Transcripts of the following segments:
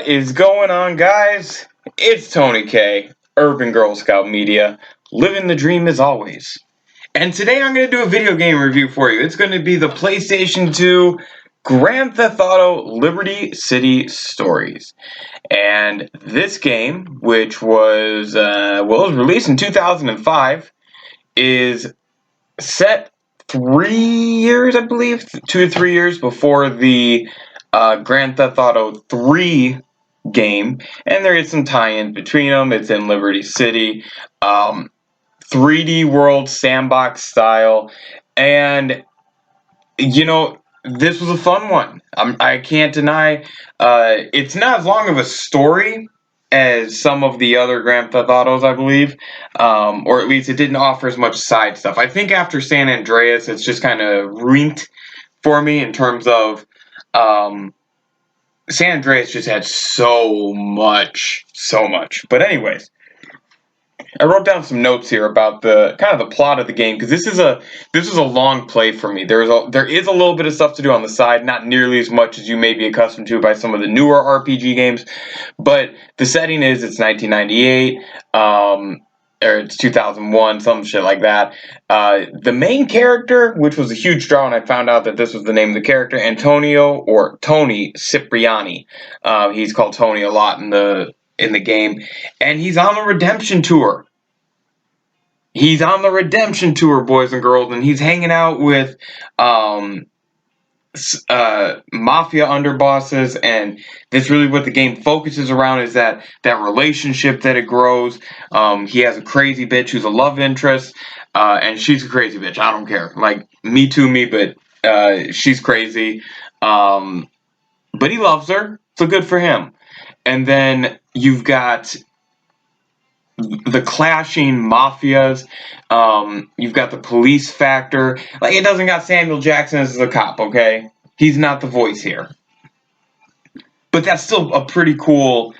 What is going on, guys? It's Tony K, Urban Girl Scout Media, living the dream as always. And today I'm going to do a video game review for you. It's going to be the PlayStation 2 Grand Theft Auto Liberty City Stories. And this game, which was, it was released in 2005, is set 3 years, I believe, 2 to 3 years before the Grand Theft Auto 3 game, and there is some tie-in between them. It's in Liberty City, 3D world, sandbox style, and you know, this was a fun one. I can't deny it's not as long of a story as some of the other Grand Theft Autos, I believe, or at least it didn't offer as much side stuff. I think after San Andreas, it's just kind of rinked for me in terms of San Andreas just had so much. But anyways, I wrote down some notes here about the kind of the plot of the game, because this is a long play for me. There is a little bit of stuff to do on the side, not nearly as much as you may be accustomed to by some of the newer RPG games, but the setting is it's 1998, or it's 2001, some shit like that. The main character, which was a huge draw, and I found out that this was the name of the character, Antonio, or Tony Cipriani. He's called Tony a lot in the game, and he's on the redemption tour. He's on the redemption tour, boys and girls, and he's hanging out with mafia underbosses, and that's really what the game focuses around, is that relationship that it grows. He has a crazy bitch who's a love interest, and she's a crazy bitch. I don't care. Like, me too, but she's crazy. But he loves her, so good for him. And then you've got the clashing mafias. You've got the police factor. Like, it doesn't got Samuel Jackson as a cop, okay? He's not the voice here. But that's still a pretty cool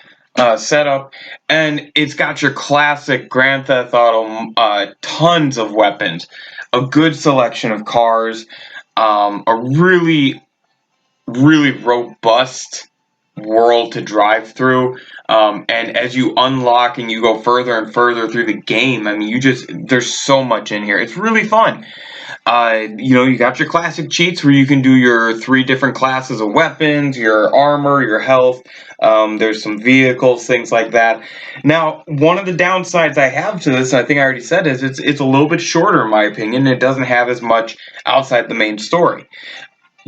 setup. And it's got your classic Grand Theft Auto, tons of weapons, a good selection of cars, a really, really robust world to drive through, and as you unlock and you go further and further through the game, I mean, there's so much in here. It's really fun. You got your classic cheats where you can do your 3 different classes of weapons, your armor, your health. There's some vehicles, things like that. Now, one of the downsides I have to this, and I think I already said, is it's a little bit shorter in my opinion. It doesn't have as much outside the main story.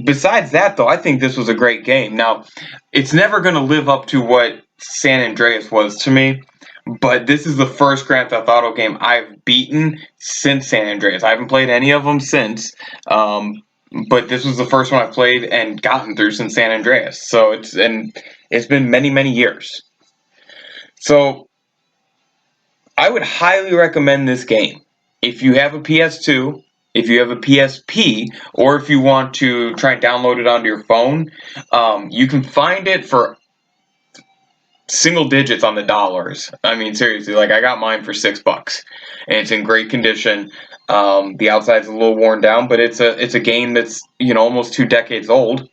Besides that, though, I think this was a great game. Now, it's never going to live up to what San Andreas was to me, but this is the first Grand Theft Auto game I've beaten since San Andreas. I haven't played any of them since, but this was the first one I've played and gotten through since San Andreas. So it's been many, many years. So I would highly recommend this game if you have a PS2. If you have a PSP, or if you want to try and download it onto your phone, you can find it for single digits on the dollars. I mean, seriously, like, I got mine for $6, and it's in great condition. The outside's a little worn down, but it's a game that's, almost 2 decades old.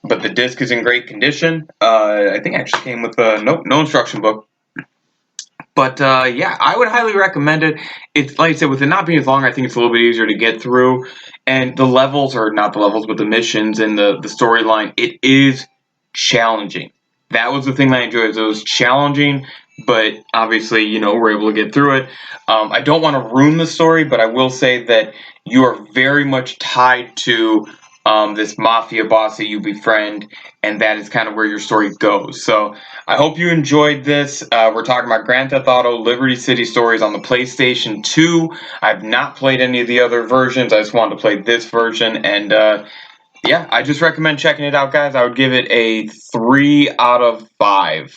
But the disc is in great condition. I think it actually came with no instruction book. But, yeah, I would highly recommend it. It's, like I said, with it not being as long, I think it's a little bit easier to get through. And the levels, or not the levels, but the missions and the storyline, it is challenging. That was the thing that I enjoyed. It was challenging, but obviously, we're able to get through it. I don't want to ruin the story, but I will say that you are very much tied to this mafia boss that you befriend, and that is kind of where your story goes. So I hope you enjoyed this. We're talking about Grand Theft Auto Liberty City Stories on the PlayStation 2. I've not played any of the other versions. I just wanted to play this version, and yeah, I just recommend checking it out, guys. I would give it a 3 out of 5.